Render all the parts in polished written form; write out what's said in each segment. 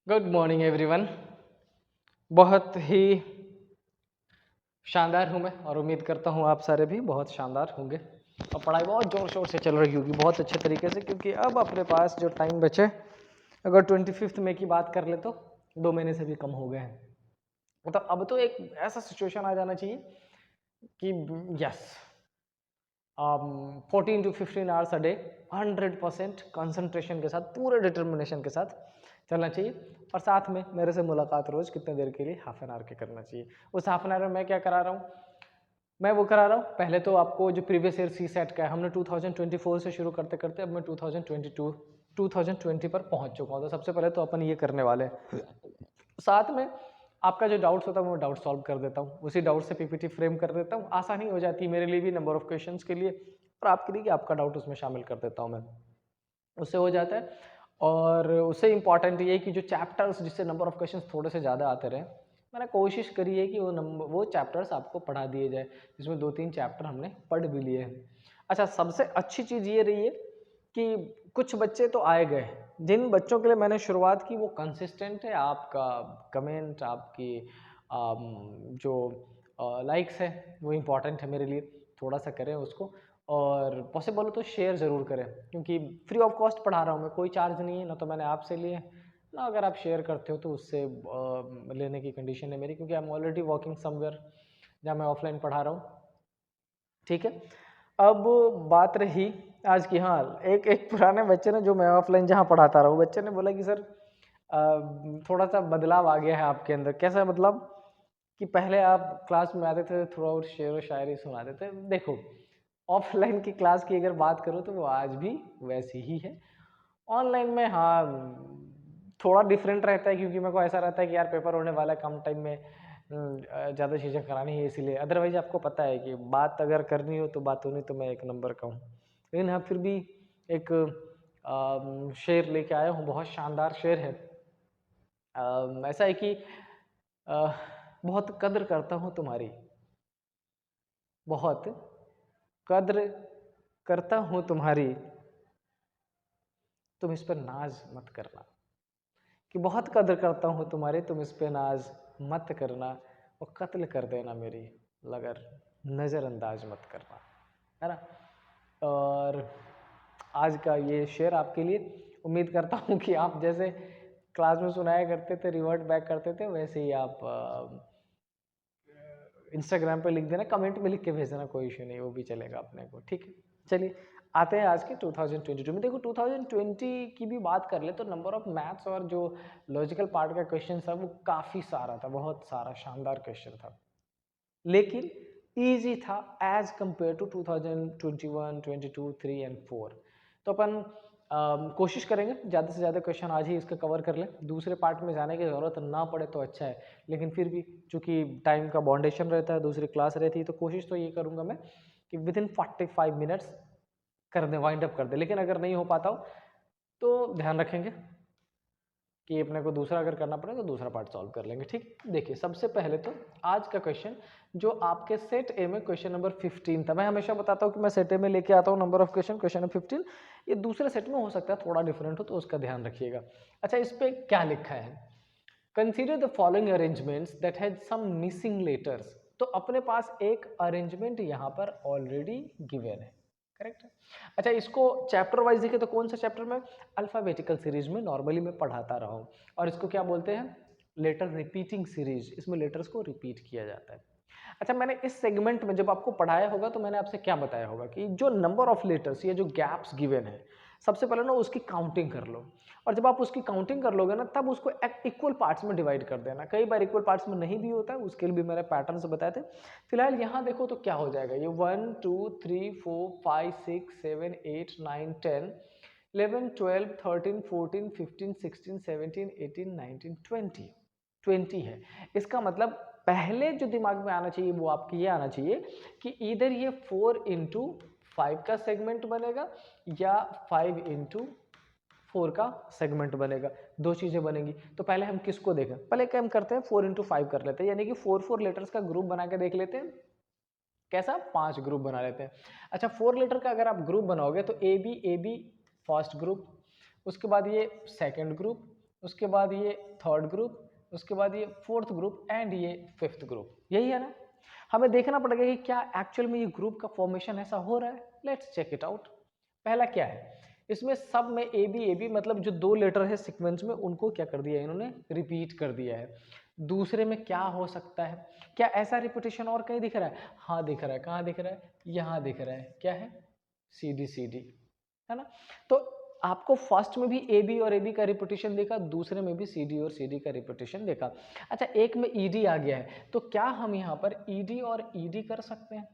Good morning everyone. बहुत ही शानदार हूँ मैं और उम्मीद करता हूँ आप सारे भी बहुत शानदार होंगे और पढ़ाई बहुत ज़ोर शोर से चल रही होगी बहुत अच्छे तरीके से, क्योंकि अब अपने पास जो टाइम बचे, अगर 25 मई की बात कर ले तो 2 महीने से भी कम हो गए हैं। मतलब अब तो एक ऐसा सिचुएशन आ जाना चाहिए कि yes, 14 to 15 hours a day 100% concentration के साथ, पूरे डिटर्मिनेशन के साथ चलना चाहिए। और साथ में मेरे से मुलाकात रोज कितने देर के लिए, हाफ एन आवर की करना चाहिए। उस हाफ एन आवर में मैं क्या करा रहा हूँ, मैं वो करा रहा हूँ। पहले तो आपको जो प्रीवियस ईयर सी सेट का है, हमने 2024 से शुरू करते करते अब मैं 2020 पर पहुंच चुका हूँ। तो सबसे पहले तो अपन ये करने वाले हैं, साथ में आपका जो डाउट्स होता है वो डाउट सॉल्व कर देता हूँ, उसी डाउट से पीपीटी फ्रेम कर देता हूँ। आसानी हो जाती है मेरे लिए भी, नंबर ऑफ क्वेश्चंस के लिए, और आपके लिए कि आपका डाउट उसमें शामिल कर देता हूँ मैं, उससे हो जाता है। और उससे इम्पॉर्टेंट ये है कि जो चैप्टर्स जिससे नंबर ऑफ क्वेश्चंस थोड़े से ज़्यादा आते रहे, मैंने कोशिश करी है कि वो चैप्टर्स आपको पढ़ा दिए जाए, जिसमें 2-3 चैप्टर हमने पढ़ भी लिए हैं। अच्छा, सबसे अच्छी चीज़ ये रही है कि कुछ बच्चे तो आए गए, जिन बच्चों के लिए मैंने शुरुआत की वो कंसिस्टेंट है। आपका कमेंट, आपकी जो लाइक्स है वो इम्पॉर्टेंट है मेरे लिए, थोड़ा सा करें उसको। और पॉसिबल हो तो शेयर ज़रूर करें, क्योंकि फ्री ऑफ कॉस्ट पढ़ा रहा हूँ मैं, कोई चार्ज नहीं है, ना तो मैंने आपसे लिए ना अगर आप शेयर करते हो तो उससे लेने की कंडीशन है मेरी, क्योंकि I am already working somewhere जहाँ मैं ऑफलाइन पढ़ा रहा हूँ। ठीक है, अब बात रही आज की। हाँ, एक एक पुराने बच्चे ने, जो मैं ऑफलाइन जहाँ पढ़ाता रहा हूँ, बच्चे ने बोला कि सर थोड़ा सा बदलाव आ गया है आपके अंदर। कैसा मतलब कि पहले आप क्लास में आते थे, थ्रू आउट शेर व शायरी सुनाते थे। देखो, ऑफलाइन की क्लास की अगर बात करूँ तो वो आज भी वैसी ही है। ऑनलाइन में हाँ थोड़ा डिफरेंट रहता है, क्योंकि मेरे को ऐसा रहता है कि यार पेपर होने वाला है कम टाइम में, ज़्यादा चीज़ें करानी है इसीलिए। अदरवाइज आपको पता है कि बात अगर करनी हो तो बात होनी तो मैं एक नंबर का हूँ। लेकिन हाँ, फिर भी एक शेर लेके आया हूँ, बहुत शानदार शेर है। ऐसा है कि अ, बहुत कद्र करता हूँ तुम्हारी, बहुत कद्र करता हूँ तुम्हारी, तुम इस पर नाज मत करना। कि बहुत कद्र करता हूँ तुम्हारी, तुम इस पे नाज मत करना, और कत्ल कर देना मेरी मगर नज़रअंदाज मत करना, है ना। और आज का ये शेर आपके लिए, उम्मीद करता हूँ कि आप जैसे क्लास में सुनाया करते थे, रिवर्ट बैक करते थे, वैसे ही आप इंस्टाग्राम पे लिख देना, कमेंट में लिख के भेज देना, कोई इशू नहीं, वो भी चलेगा अपने को। ठीक है, चलिए आते हैं आज के 2022 में। देखो 2020 की भी बात कर ले तो नंबर ऑफ मैथ्स और जो लॉजिकल पार्ट का क्वेश्चन था वो काफ़ी सारा था, बहुत सारा शानदार क्वेश्चन था, लेकिन ईजी था एज कंपेयर टू 2021, 22, 3 एंड 4। तो अपन कोशिश करेंगे ज़्यादा से ज़्यादा क्वेश्चन आज ही इसका कवर कर लें, दूसरे पार्ट में जाने की ज़रूरत ना पड़े तो अच्छा है। लेकिन फिर भी चूंकि टाइम का बाउंडेशन रहता है, दूसरी क्लास रहती है, तो कोशिश तो ये करूँगा मैं कि विद इन 45 मिनट्स कर दें, वाइंड अप कर दें। लेकिन अगर नहीं हो पाता हो तो ध्यान रखेंगे कि अपने को दूसरा अगर करना पड़े तो दूसरा पार्ट सॉल्व कर लेंगे। ठीक, देखिए सबसे पहले तो आज का क्वेश्चन जो आपके सेट ए में क्वेश्चन नंबर 15 था। मैं हमेशा बताता हूँ कि मैं सेट ए में लेके आता हूँ number of question, question number 15। ये दूसरे सेट में हो सकता है थोड़ा डिफरेंट हो, तो उसका ध्यान रखिएगा। अच्छा, इस पे क्या लिखा है, consider the following arrangements that has some missing letters. तो अपने पास एक अरेंजमेंट यहाँ पर ऑलरेडी गिवन है, करेक्ट है। अच्छा, इसको चैप्टर वाइज देखें तो कौन सा चैप्टर में, अल्फाबेटिकल सीरीज में नॉर्मली मैं पढ़ाता रहा हूँ, और इसको क्या बोलते हैं, लेटर रिपीटिंग सीरीज। इसमें लेटर्स को रिपीट किया जाता है। अच्छा, मैंने इस सेगमेंट में जब आपको पढ़ाया होगा तो मैंने आपसे क्या बताया होगा कि जो नंबर ऑफ लेटर्स या जो गैप्स गिवन है, सबसे पहले ना उसकी काउंटिंग कर लो, और जब आप उसकी काउंटिंग कर लोगे ना तब उसको इक्वल पार्ट्स में डिवाइड कर देना। कई बार इक्वल पार्ट्स में नहीं भी होता है, उसके लिए भी मैंने पैटर्न से बताए थे। फिलहाल यहाँ देखो तो क्या हो जाएगा, ये 1 2 3 4 5 6 7 8 9 10 11 12 13 14 15 16 17 18 19 20 20 है। इसका मतलब पहले जो दिमाग में आना चाहिए वो आपके ये आना चाहिए कि इधर ये 4 इंटू 5 का सेगमेंट बनेगा या 5 इंटू 4 का सेगमेंट बनेगा, दो चीजें बनेंगी। तो पहले हम किसको देखें, पहले क्या हम करते हैं 4 इंटू 5 कर लेते हैं, यानी कि 4 लेटर्स का ग्रुप बना के देख लेते हैं। कैसा, 5 ग्रुप बना लेते हैं। अच्छा, 4 लेटर का अगर आप ग्रुप बनाओगे तो ए बी फर्स्ट ग्रुप, उसके बाद ये सेकंड ग्रुप, उसके बाद ये थर्ड ग्रुप, उसके बाद ये फोर्थ ग्रुप एंड ये फिफ्थ ग्रुप, यही है ना। हमें देखना पड़ेगा कि क्या एक्चुअल में ये ग्रुप का फॉर्मेशन ऐसा हो रहा है। Let's check it out. पहला क्या है, इसमें सब में ए बी मतलब जो दो लेटर है सीक्वेंस में उनको क्या कर दिया है इन्होंने, रिपीट कर दिया है। दूसरे में क्या हो सकता है, क्या ऐसा रिपीटेशन और कहीं दिख रहा है? हाँ दिख रहा है। कहाँ दिख रहा है? यहाँ दिख रहा है। क्या है? सी डी, है ना। तो आपको फर्स्ट में भी ए बी और ए बी का रिपीटेशन देखा, दूसरे में भी सी डी और सी डी का रिपीटेशन देखा। अच्छा, एक में ई डी आ गया है, तो क्या हम यहाँ पर ई डी और ई डी कर सकते हैं?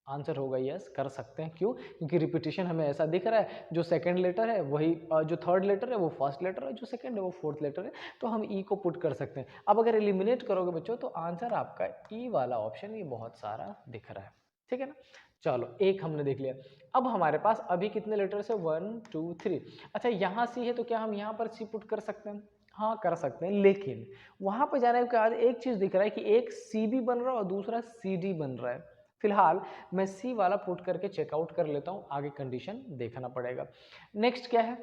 आंसर होगा यस, कर सकते हैं। क्यों? क्योंकि रिपीटेशन हमें ऐसा दिख रहा है, जो सेकंड लेटर है वही, जो थर्ड लेटर है वो फर्स्ट लेटर है, जो सेकंड है वो फोर्थ लेटर है, तो हम ई को पुट कर सकते हैं। अब अगर एलिमिनेट करोगे बच्चों तो आंसर आपका ई वाला ऑप्शन ये बहुत सारा दिख रहा है, ठीक है ना। चलो एक हमने देख लिया। अब हमारे पास अभी कितने लेटर्स है? 1 2 3। अच्छा यहाँ सी है तो क्या हम यहाँ पर सी पुट कर सकते हैं? हाँ कर सकते हैं, लेकिन वहां पर जाने के बाद एक चीज दिख रहा है कि एक सी बी बन रहा है और दूसरा सी डी बन रहा है। फिलहाल मैं सी वाला पुट करके चेकआउट कर लेता हूं, आगे कंडीशन देखना पड़ेगा। नेक्स्ट क्या है,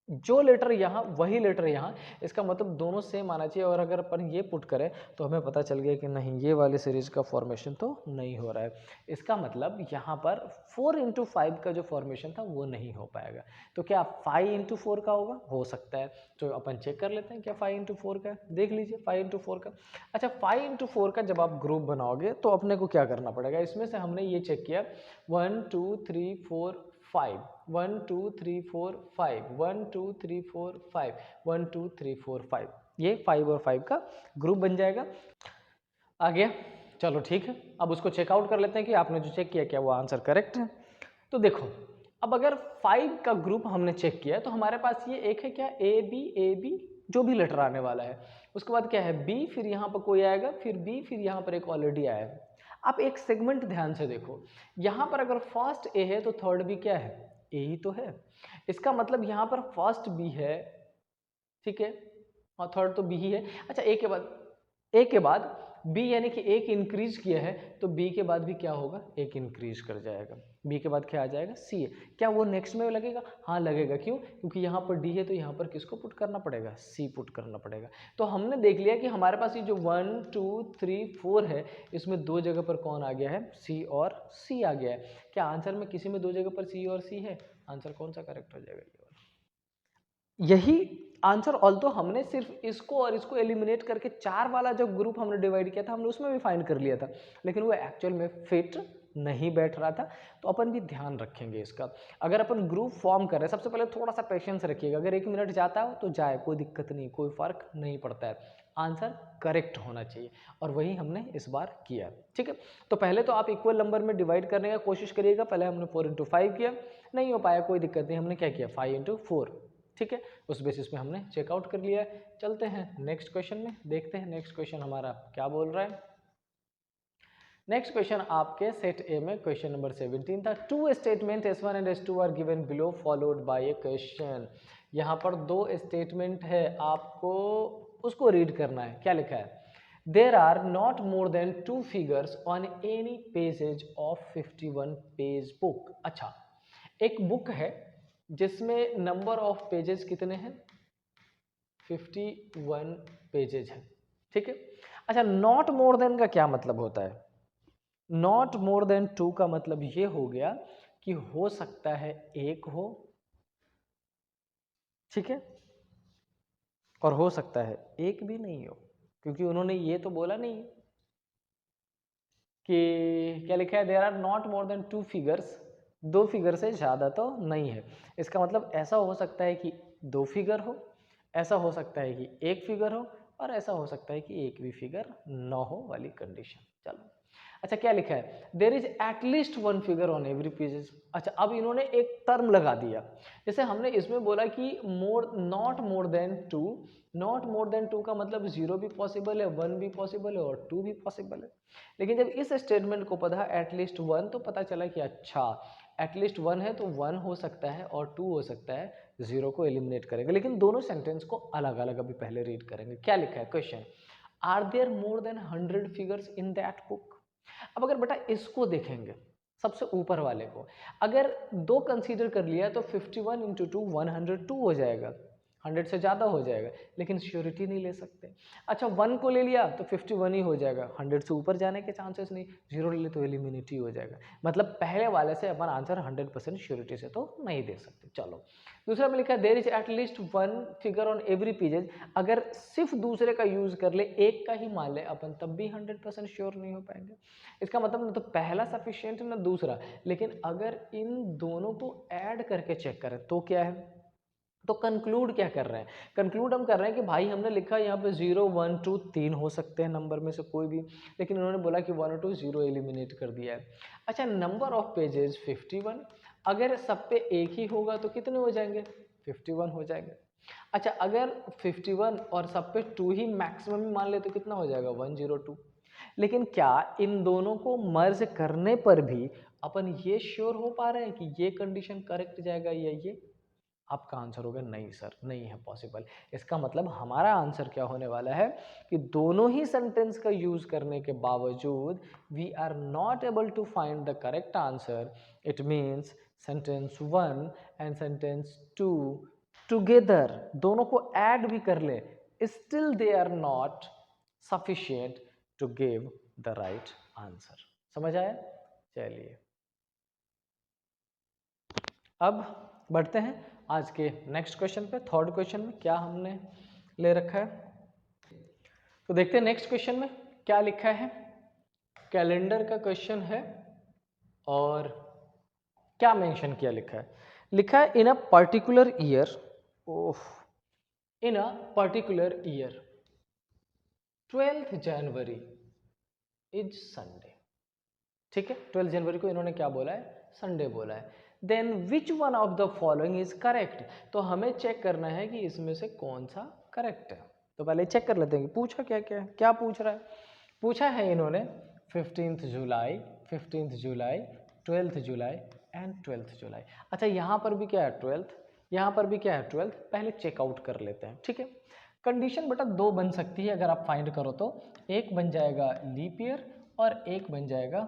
जो लेटर यहाँ वही लेटर यहाँ, इसका मतलब दोनों सेम आना चाहिए। और अगर अपन ये पुट करें तो हमें पता चल गया कि नहीं, ये वाले सीरीज का फॉर्मेशन तो नहीं हो रहा है। इसका मतलब यहाँ पर 4 इंटू 5 का जो फॉर्मेशन था वो नहीं हो पाएगा। तो क्या 5 इंटू 4 का होगा? हो सकता है। तो अपन चेक कर लेते हैं क्या 5 इंटू 4 का है। देख लीजिए 5 इंटू 4 का। अच्छा 5 इंटू 4 का जब आप ग्रुप बनाओगे तो अपने को क्या करना पड़ेगा? इसमें से हमने ये चेक किया 1 2 3 4 5, 1 2 3 4 5, 1 2 3 4 5, 1 2 3 4 5, ये 5 और 5 का ग्रुप बन जाएगा। आ गया? चलो ठीक है, अब उसको चेकआउट कर लेते हैं कि आपने जो चेक किया क्या वो आंसर करेक्ट है। तो देखो, अब अगर 5 का ग्रुप हमने चेक किया तो हमारे पास ये एक है क्या, ए बी जो भी लेटर आने वाला है। उसके बाद क्या है, बी, फिर यहाँ पर कोई आएगा, फिर बी, फिर यहाँ पर एक ऑलरेडी आया है। आप एक सेगमेंट ध्यान से देखो, यहाँ पर अगर फर्स्ट ए है तो थर्ड बी क्या है, ए ही तो है। इसका मतलब यहाँ पर फर्स्ट बी है, ठीक है, और थर्ड तो बी ही है। अच्छा ए के बाद बी यानी कि एक इंक्रीज किया है, तो बी के बाद भी क्या होगा, एक इंक्रीज कर जाएगा। बी के बाद क्या आ जाएगा, सी है। क्या वो नेक्स्ट में लगेगा? हाँ लगेगा। क्यों? क्योंकि यहाँ पर डी है तो यहाँ पर किसको पुट करना पड़ेगा, सी पुट करना पड़ेगा। तो हमने देख लिया कि हमारे पास ये जो 1 2 3 4 है, इसमें दो जगह पर कौन आ गया है, सी और सी आ गया है। क्या आंसर में किसी में दो जगह पर सी और सी है? आंसर कौन सा करेक्ट हो जाएगा? यही आंसर। ऑल्दो हमने सिर्फ इसको और इसको एलिमिनेट करके 4 वाला जो ग्रुप हमने डिवाइड किया था हमने उसमें भी फाइंड कर लिया था, लेकिन वो एक्चुअल में फिट नहीं बैठ रहा था। तो अपन भी ध्यान रखेंगे इसका। अगर अपन ग्रुप फॉर्म कर रहे हैं, सबसे पहले थोड़ा सा पेशेंस रखिएगा। अगर 1 मिनट जाता हो तो जाए, कोई दिक्कत नहीं, कोई फर्क नहीं पड़ता है। आंसर करेक्ट होना चाहिए, और वही हमने इस बार किया, ठीक है। तो पहले तो आप इक्वल नंबर में डिवाइड करने का कोशिश करिएगा। पहले हमने 4 इंटू 5 किया, नहीं हो पाया, कोई दिक्कत नहीं। हमने क्या किया, 5 इंटू 4, ठीक है। उस बेसिस पे हमने चेकआउट कर लिया है। चलते हैं नेक्स्ट क्वेश्चन में, देखते हैं नेक्स्ट क्वेश्चन हमारा क्या बोल रहा है। नेक्स्ट क्वेश्चन आपके सेट ए में क्वेश्चन नंबर 17 था। Two statement S1 and S2 are given below followed by a question. यहाँ पर दो स्टेटमेंट है, आपको उसको रीड करना है। क्या लिखा है, there are not more than 2 figures on any pages of 51 page book. अच्छा, एक बुक है जिसमें नंबर ऑफ पेजेस कितने हैं, 51 पेजेज है, ठीक है। अच्छा, नॉट मोर देन का क्या मतलब होता है? नॉट मोर देन 2 का मतलब ये हो गया कि हो सकता है एक हो, ठीक है, और हो सकता है एक भी नहीं हो, क्योंकि उन्होंने ये तो बोला नहीं कि, क्या लिखा है, there are not more than 2 figures, 2 figure से ज़्यादा तो नहीं है। इसका मतलब ऐसा हो सकता है कि 2 फिगर हो, ऐसा हो सकता है कि 1 फिगर हो, और ऐसा हो सकता है कि एक भी फिगर न हो वाली कंडीशन। चलो, अच्छा क्या लिखा है, there is at least 1 figure on every pages. अच्छा, अब इन्होंने एक टर्म लगा दिया। जैसे हमने इसमें बोला कि not more than 2, not more than 2 का मतलब 0 भी पॉसिबल है, 1 भी पॉसिबल है, और 2 भी पॉसिबल है। लेकिन जब इस स्टेटमेंट को पढ़ा एटलीस्ट 1, तो पता चला कि अच्छा एटलीस्ट 1 है तो 1 हो सकता है और 2 हो सकता है, 0 को एलिमिनेट करेंगे। लेकिन दोनों सेंटेंस को अलग अलग अभी पहले रीड करेंगे। क्या लिखा है question, are there more than 100 figures in that book. अब अगर बेटा इसको देखेंगे, सबसे ऊपर वाले को अगर 2 कंसीडर कर लिया तो 51 इंटू 2 102 हो जाएगा। 100 से ज़्यादा हो जाएगा, लेकिन श्योरिटी नहीं ले सकते। अच्छा 1 को ले लिया तो 51 ही हो जाएगा, 100 से ऊपर जाने के चांसेस नहीं, 0 ले ले तो एलिमिनेट ही हो जाएगा। मतलब पहले वाले से अपन आंसर 100% श्योरिटी से तो नहीं दे सकते। चलो दूसरा में लिखा there is at least 1 figure on every pages. अगर सिर्फ दूसरे का यूज कर ले, एक का ही मान ले अपन, तब भी 100% श्योर नहीं हो पाएंगे। इसका मतलब ना तो पहला सफिशिएंट ना दूसरा, लेकिन अगर इन दोनों को ऐड करके चेक करें तो क्या है, तो कंक्लूड क्या कर रहे हैं, कंक्लूड हम कर रहे हैं कि भाई हमने लिखा यहाँ पे 0 1 2 3 हो सकते हैं नंबर में से कोई भी, लेकिन उन्होंने बोला कि 1 और 2 0 एलिमिनेट कर दिया है। अच्छा नंबर ऑफ पेजेस 51, अगर सब पे एक ही होगा तो कितने हो जाएंगे, 51 हो जाएंगे। अच्छा अगर 51 और सब पे 2 ही मैक्सिमम मान ले तो कितना हो जाएगा, 102। लेकिन क्या इन दोनों को मर्ज करने पर भी अपन ये श्योर हो पा रहे हैं कि ये कंडीशन करेक्ट जाएगा या ये, आपका आंसर होगा नहीं सर, नहीं है पॉसिबल। इसका मतलब हमारा आंसर क्या होने वाला है कि दोनों ही सेंटेंस का यूज करने के बावजूद we are not able to find the correct answer. It means sentence 1 and sentence 2 together, दोनों को ऐड भी कर ले, still they are not sufficient to give the right answer. समझ आया? चलिए अब बढ़ते हैं आज के नेक्स्ट क्वेश्चन पे। थर्ड क्वेश्चन में क्या हमने ले रखा है, तो देखते हैं नेक्स्ट क्वेश्चन में क्या लिखा है। कैलेंडर का क्वेश्चन है और क्या मेंशन किया लिखा है, लिखा है in a particular year, in a particular year 12th January is Sunday. ठीक है, 12 जनवरी को इन्होंने क्या बोला है, संडे बोला है। Then which one of the following is correct, तो हमें चेक करना है कि इसमें से कौन सा करेक्ट है। तो पहले चेक कर लेते हैं कि पूछा क्या क्या है, क्या पूछ रहा है। पूछा है इन्होंने 15th July, 15th July, 12th July and 12th जुलाई। अच्छा यहाँ पर भी क्या है 12th, यहाँ पर भी क्या है 12th, पहले चेकआउट कर लेते हैं। ठीक है, कंडीशन बेटा दो बन सकती है अगर आप फाइंड करो तो, एक बन जाएगा लीप ईयर और एक बन जाएगा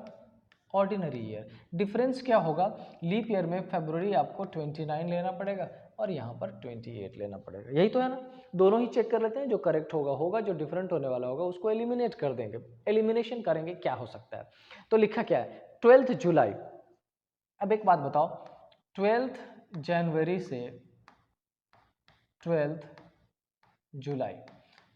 ऑर्डिनरी ईयर। डिफरेंस क्या होगा, लीप ईयर में फरवरी आपको 29 लेना पड़ेगा और यहाँ पर 28 लेना पड़ेगा, यही तो है ना। दोनों ही चेक कर लेते हैं, जो करेक्ट होगा होगा, जो डिफरेंट होने वाला होगा उसको एलिमिनेट कर देंगे। एलिमिनेशन करेंगे क्या हो सकता है, तो लिखा क्या है 12th जुलाई। अब एक बात बताओ, 12th जनवरी से 12th जुलाई,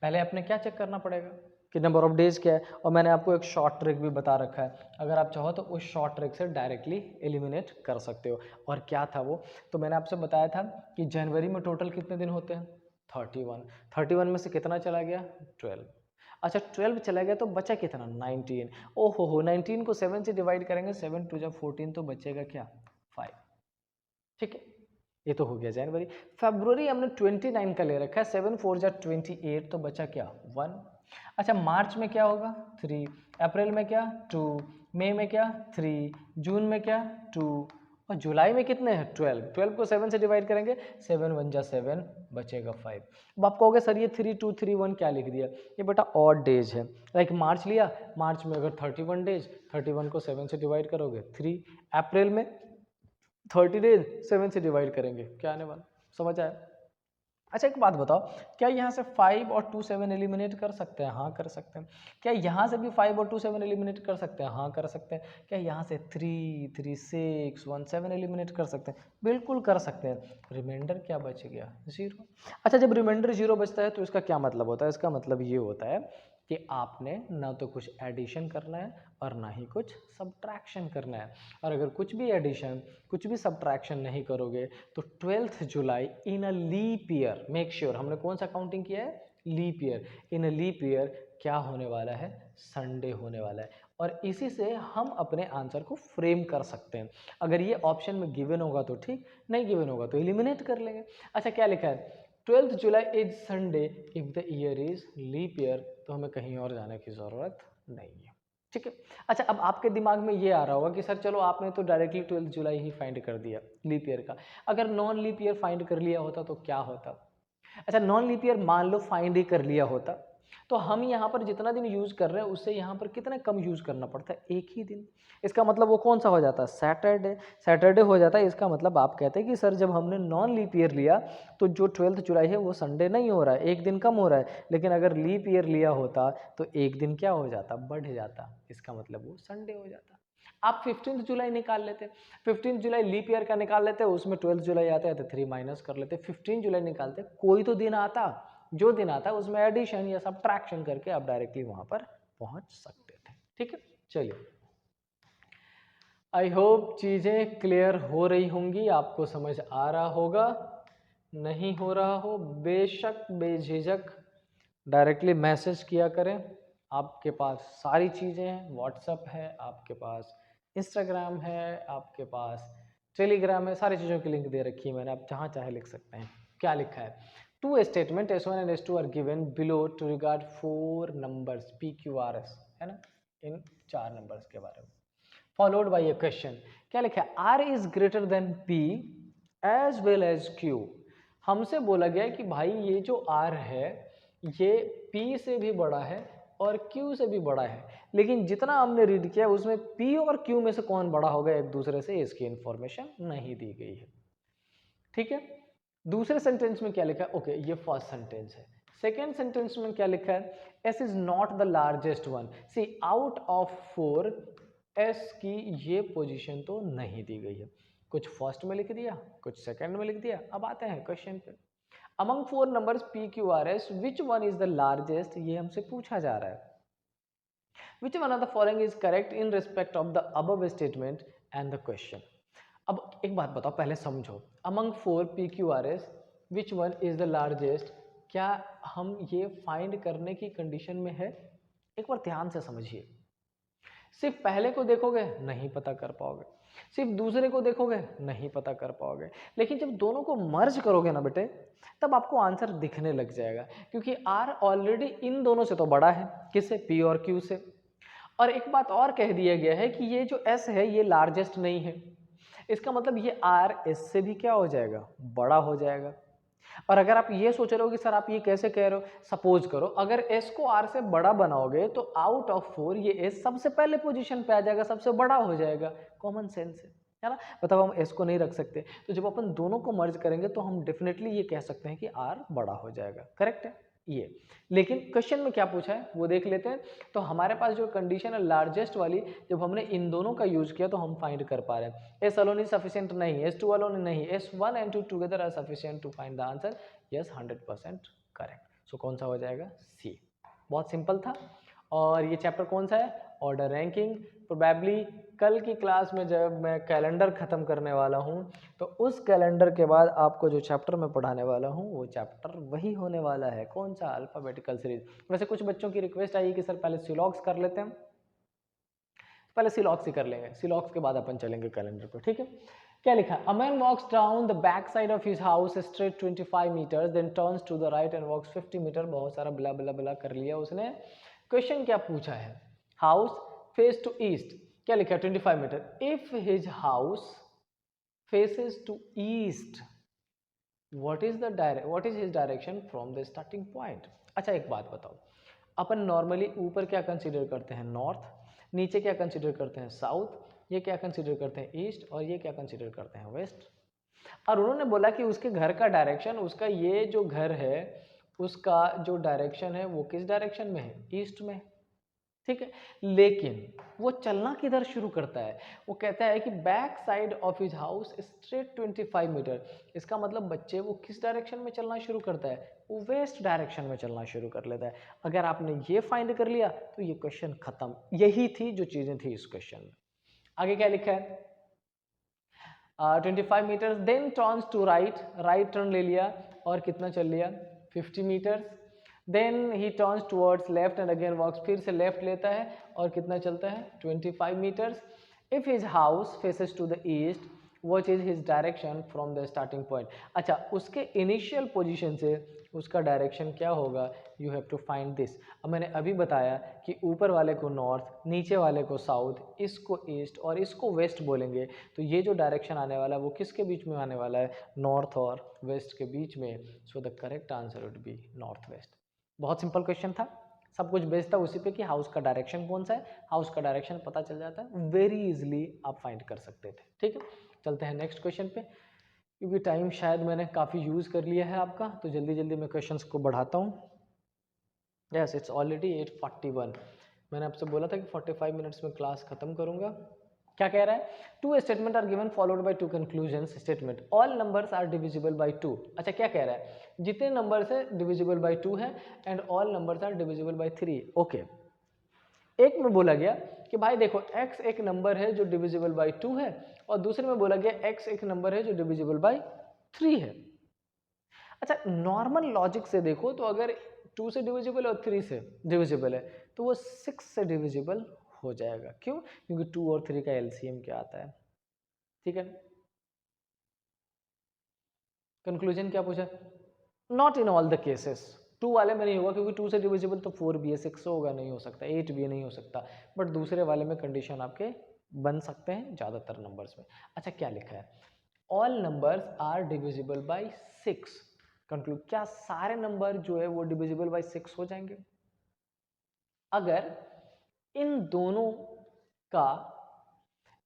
पहले अपने क्या चेक करना पड़ेगा कि नंबर ऑफ डेज क्या है, और मैंने आपको एक शॉर्ट ट्रिक भी बता रखा है, अगर आप चाहो तो उस शॉर्ट ट्रिक से डायरेक्टली एलिमिनेट कर सकते हो। और क्या था वो, तो मैंने आपसे बताया था कि जनवरी में टोटल कितने दिन होते हैं 31, 31 में से कितना चला गया 12। अच्छा 12 चला गया तो बचा कितना 19। ओहो हो 19 को 7 से डिवाइड करेंगे, 7 2 जब 14 तो बचेगा क्या 5। ठीक है, ये तो हो गया जनवरी। फरवरी हमने 29 का ले रखा है, 7 4 जा 28 तो बचा क्या 1। अच्छा मार्च में क्या होगा 3, अप्रैल में क्या 2, मई में क्या 3, जून में क्या 2 और जुलाई में कितने हैं 12। 12 को 7 से डिवाइड करेंगे, 7 1 जा 7 बचेगा 5। अब आप कहोगे सर ये 3 2 3 1 क्या लिख दिया, ये बेटा ऑड डेज है। लाइक मार्च लिया, मार्च में अगर 31 डेज, 31 को 7 से डिवाइड करोगे 3। अप्रैल में 30 डेज 7 से डिवाइड करेंगे, क्या आने वाला, समझ आया। अच्छा एक बात बताओ, क्या यहाँ से 5 और 2 7 एलिमिनेट कर सकते हैं, हाँ कर सकते हैं। क्या यहाँ से भी 5 और 2 7 एलिमिनेट कर सकते हैं, हाँ कर सकते हैं। क्या यहाँ से 3 3 6 1 7 एलिमिनेट कर सकते हैं, बिल्कुल कर सकते हैं। रिमाइंडर क्या बच गया 0। अच्छा जब रिमाइंडर 0 बचता है तो इसका क्या मतलब होता है, इसका मतलब ये होता है कि आपने ना तो कुछ एडिशन करना है और ना ही कुछ सब्ट्रैक्शन करना है। और अगर कुछ भी एडिशन कुछ भी सब्ट्रैक्शन नहीं करोगे तो 12th July in a leap year, make sure हमने कौन सा काउंटिंग किया है leap year, in a leap year क्या होने वाला है संडे होने वाला है। और इसी से हम अपने आंसर को फ्रेम कर सकते हैं। अगर ये ऑप्शन में गिवन होगा तो ठीक, नहीं गिवन होगा तो एलिमिनेट कर लेंगे। अच्छा क्या लिखा है 12th July is Sunday if the year is leap year, तो हमें कहीं और जाने की ज़रूरत नहीं है। ठीक है, अच्छा अब आपके दिमाग में ये आ रहा होगा कि सर चलो आपने तो डायरेक्टली 12th जुलाई ही फाइंड कर दिया लीप ईयर का, अगर नॉन लीप ईयर फाइंड कर लिया होता तो क्या होता। अच्छा नॉन लीप ईयर मान लो फाइंड ही कर लिया होता तो हम यहाँ पर जितना दिन यूज़ कर रहे हैं उससे यहाँ पर कितना कम यूज़ करना पड़ता है, एक ही दिन। इसका मतलब वो कौन सा हो जाता है, सैटरडे। सैटरडे हो जाता है। इसका मतलब आप कहते हैं कि सर जब हमने नॉन लीप ईयर लिया तो जो 12 जुलाई है वो संडे नहीं हो रहा है, एक दिन कम हो रहा है। लेकिन अगर लीप ईयर लिया होता तो एक दिन क्या हो जाता, बढ़ जाता। इसका मतलब वो संडे हो जाता। आप 15 जुलाई निकाल लेते, 15 जुलाई लीप ईयर का निकाल लेते, उसमें 12 जुलाई आता है तो 3 माइनस कर लेते, 15 जुलाई निकालते, कोई तो दिन आता, जो दिन आता है उसमें एडिशन या सब्ट्रैक्शन करके आप डायरेक्टली वहां पर पहुंच सकते थे। ठीक है, चलिए, आई होप चीजें क्लियर हो रही होंगी, आपको समझ आ रहा होगा। नहीं हो रहा हो बेशक बेझिझक डायरेक्टली मैसेज किया करें। आपके पास सारी चीज़ें हैं, व्हाट्सअप है आपके पास, इंस्टाग्राम है आपके पास, टेलीग्राम है, सारी चीज़ों की लिंक दे रखी है मैंने, आप जहाँ चाहे लिख सकते हैं। क्या लिखा है, two statement S1 and S2 are given below to regard 4 numbers PQRS, है ना, इन 4 नंबर्स के बारे में, फॉलोड बाय अ क्वेश्चन। क्या लिखा है, R is greater than P as well as Q। हमसे बोला गया है कि भाई ये जो R है ये P से भी बड़ा है और Q से भी बड़ा है, लेकिन जितना हमने रीड किया उसमें P और Q में से कौन बड़ा होगा एक दूसरे से, इसकी इंफॉर्मेशन नहीं दी गई है। ठीक है, दूसरे सेंटेंस में क्या लिखा है, ओके ये फर्स्ट सेंटेंस है। सेकेंड सेंटेंस में क्या लिखा है, S is not the largest one. See out of 4 S की ये पोजीशन तो नहीं दी गई है, कुछ फर्स्ट में लिख दिया, कुछ सेकंड में लिख दिया। अब आते हैं क्वेश्चन पे, among 4 numbers PQRS which one is the largest, ये हमसे पूछा जा रहा है। विच one of the following is correct in respect of the above statement and the question. अब एक बात बताओ, पहले समझो, among 4 PQRS which one is the largest, क्या हम ये फाइंड करने की कंडीशन में है? एक बार ध्यान से समझिए, सिर्फ पहले को देखोगे नहीं पता कर पाओगे, सिर्फ दूसरे को देखोगे नहीं पता कर पाओगे, लेकिन जब दोनों को मर्ज करोगे ना बेटे, तब आपको आंसर दिखने लग जाएगा, क्योंकि R ऑलरेडी इन दोनों से तो बड़ा है, किससे, P और Q से। और एक बात और कह दिया गया है कि ये जो S है ये लार्जेस्ट नहीं है, इसका मतलब ये R S से भी क्या हो जाएगा, बड़ा हो जाएगा। और अगर आप ये सोच रहे हो कि सर आप ये कैसे कह रहे हो, सपोज करो अगर S को R से बड़ा बनाओगे तो आउट ऑफ 4 ये S सबसे पहले पोजीशन पे आ जाएगा, सबसे बड़ा हो जाएगा, कॉमन सेंस है ना। मतलब हम S को नहीं रख सकते, तो जब अपन दोनों को मर्ज करेंगे तो हम डेफिनेटली ये कह सकते हैं कि R बड़ा हो जाएगा, करेक्ट है ये। लेकिन क्वेश्चन में क्या पूछा है वो देख लेते हैं। तो हमारे पास जो कंडीशन है लार्जेस्ट वाली, जब हमने इन दोनों का यूज किया तो हम फाइंड कर पा रहे हैं। S अलोन इज सफिशिएंट नहीं, S2 अलोन नहीं, S1 and 2 together are sufficient to find the answer. Yes, 100% correct. So कौन सा हो जाएगा, C। बहुत सिंपल था। और ये चैप्टर कौन सा है, ऑर्डर रैंकिंग। प्रोबेबली कल की क्लास में जब मैं कैलेंडर ख़त्म करने वाला हूँ तो उस कैलेंडर के बाद आपको जो चैप्टर मैं पढ़ाने वाला हूँ वो चैप्टर वही होने वाला है, कौन सा, अल्फ़ाबेटिकल सीरीज। वैसे कुछ बच्चों की रिक्वेस्ट आई कि सर पहले सिलॉक्स कर लेते हैं, पहले सिलॉक्स ही कर लेंगे, सिलॉक्स के बाद अपन चलेंगे कैलेंडर पर, ठीक है। क्या लिखा, a man walks down the back side of his house straight 25 meters then turns to the right and walks 50 meter. बहुत सारा बला बला बला कर लिया उसने। क्वेश्चन क्या पूछा है, हाउस फेस टू ईस्ट, क्या लिखा है 25 meter. If his house faces to east what is his direction from the starting point. अच्छा एक बात बताओ, अपन नॉर्मली ऊपर क्या कंसीडर करते हैं, नॉर्थ, नीचे क्या कंसीडर करते हैं, साउथ, ये क्या कंसीडर करते हैं, ईस्ट, और ये क्या कंसीडर करते हैं, वेस्ट। और उन्होंने बोला कि उसके घर का डायरेक्शन, उसका ये जो घर है उसका जो डायरेक्शन है वो किस डायरेक्शन में है, ईस्ट में, ठीक है। लेकिन वो चलना किधर शुरू करता है, वो कहता है कि back side of his house straight 25 meter. इसका मतलब बच्चे वो किस डायरेक्शन में चलना शुरू करता है, वो वेस्ट डायरेक्शन में चलना शुरू कर लेता है। अगर आपने ये फाइंड कर लिया तो ये क्वेश्चन खत्म। यही थी जो चीजें थी इस क्वेश्चन में। आगे क्या लिखा है, 25 meter then turns to right, right turn ले लिया और कितना चल लिया, 50 meters. Then he turns towards left and again walks, फिर से लेफ्ट लेता है और कितना चलता है, 25 meters. If his house faces to the east what is his direction from the starting point. अच्छा, उसके इनिशियल पोजीशन से उसका डायरेक्शन क्या होगा, you have to find this. अब मैंने अभी बताया कि ऊपर वाले को नॉर्थ, नीचे वाले को साउथ, इसको ईस्ट और इसको वेस्ट बोलेंगे, तो ये जो डायरेक्शन आने वाला है वो किसके बीच में आने वाला है, नॉर्थ और वेस्ट के बीच में। So the correct answer would be north west. बहुत सिंपल क्वेश्चन था, सब कुछ बेस्ड था उसी पे कि हाउस का डायरेक्शन कौन सा है, हाउस का डायरेक्शन पता चल जाता है, वेरी इजीली आप फाइंड कर सकते थे। ठीक है, चलते हैं नेक्स्ट क्वेश्चन पे, क्योंकि टाइम शायद मैंने काफ़ी यूज़ कर लिया है आपका, तो जल्दी जल्दी मैं क्वेश्चंस को बढ़ाता हूँ। Yes, it's already 8:41। मैंने आपसे बोला था कि 45 मिनट्स में क्लास खत्म करूँगा। क्या कह रहा है, two statement are given followed by two conclusions statement, all numbers are divisible by two. अच्छा, क्या कह रहा है, जितने नंबर्स है डिविजिबल बाय टू है and all numbers are divisible by three. Okay, एक में बोला गया कि भाई देखो x एक नंबर है जो डिविजिबल बाय टू है, और दूसरे में बोला गया x एक नंबर है जो डिविजिबल बाय थ्री है। अच्छा, नॉर्मल लॉजिक से देखो तो अगर 2 से डिविजिबल और 3 से डिविजिबल है तो वो 6 से डिविजिबल हो जाएगा। क्यों? क्योंकि 2 और 3 का एलसीएम क्या आता है। ठीक है, कंक्लूजन क्या पूछा, not in all the cases, 2 वाले में नहीं होगा क्योंकि 2 से डिविजिबल तो 4 भी है, 6 होगा नहीं हो सकता, 8 भी नहीं हो सकता, बट दूसरे वाले में कंडीशन आपके बन सकते हैं ज़्यादातर नंबर्स में। अच्छा, क्या लिखा है, all numbers are divisible by 6। Conclude, क्या सारे नंबर जो है वो डिविजिबल बाई 6 हो जाएंगे? अगर इन दोनों का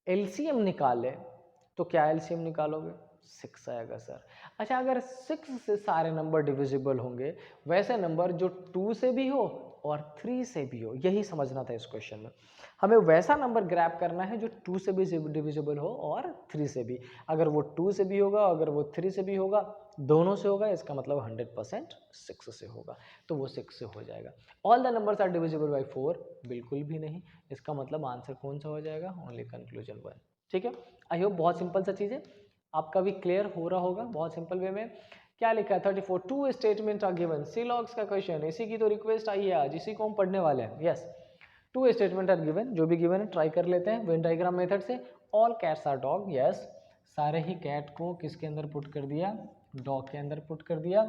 एलसीएम निकाले तो क्या एलसीएम निकालोगे, 6 आएगा सर। अच्छा, अगर 6 से सारे नंबर डिविजिबल होंगे, वैसे नंबर जो 2 से भी हो और 3 से भी हो, यही समझना था इस क्वेश्चन में। हमें वैसा नंबर ग्रैब करना है जो 2 से भी डिविजिबल हो और 3 से भी। अगर वो 2 से भी होगा, अगर वो 3 से भी होगा, दोनों से होगा, इसका मतलब 100% 6 से होगा, तो वो 6 से हो जाएगा। All the numbers are divisible by 4, बिल्कुल भी नहीं, इसका मतलब आंसर कौन सा हो जाएगा, ओनली कंक्लूजन 1। ठीक है, आई होप बहुत सिंपल सा चीज़ है, आपका भी क्लियर हो रहा होगा बहुत सिंपल वे में। क्या लिखा है 34, two statement are given, syllogism का क्वेश्चन, इसी की तो रिक्वेस्ट आई है आज, इसी को हम पढ़ने वाले हैं। Yes, two statement are given, जो भी गिवन है ट्राई कर लेते हैं वेन डायग्राम मेथड से। All cats are dog, yes, सारे ही कैट को किसके अंदर पुट कर दिया, डॉग के अंदर पुट कर दिया।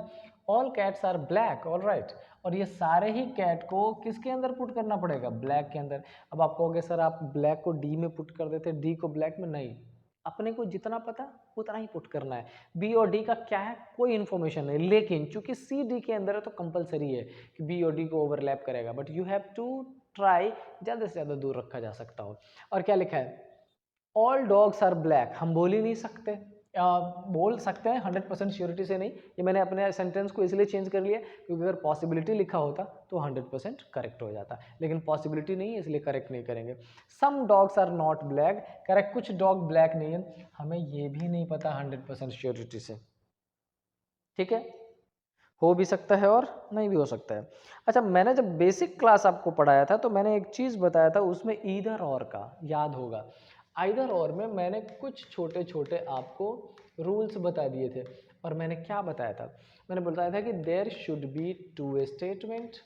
All cats are black, all right, और ये सारे ही कैट को किसके अंदर पुट करना पड़ेगा, ब्लैक के अंदर। अब आप कहोगे सर आप ब्लैक को डी में पुट कर देते, डी को ब्लैक में, नहीं, अपने को जितना पता उतना ही पुट करना है। बी और डी का क्या है, कोई इन्फॉर्मेशन नहीं, लेकिन चूंकि सी डी के अंदर है तो कंपलसरी है कि बी और डी को ओवरलैप करेगा, but you have to try, ज़्यादा से ज़्यादा दूर रखा जा सकता हो। और क्या लिखा है, ऑल डॉग्स आर ब्लैक, हम बोल ही नहीं सकते, बोल सकते हैं 100% श्योरिटी से नहीं, ये मैंने अपने सेंटेंस को इसलिए चेंज कर लिया क्योंकि अगर पॉसिबिलिटी लिखा होता तो 100% करेक्ट हो जाता, लेकिन पॉसिबिलिटी नहीं है इसलिए करेक्ट नहीं करेंगे। Some dogs are not black, correct, कुछ डॉग ब्लैक नहीं है, हमें ये भी नहीं पता 100% श्योरिटी से। ठीक है, हो भी सकता है और नहीं भी हो सकता है। अच्छा, मैंने जब बेसिक क्लास आपको पढ़ाया था तो मैंने एक चीज़ बताया था, उसमें ईदर और का याद होगा, आइदर और में मैंने कुछ छोटे छोटे आपको रूल्स बता दिए थे, और मैंने क्या बताया था, मैंने बताया था कि there should be two statement,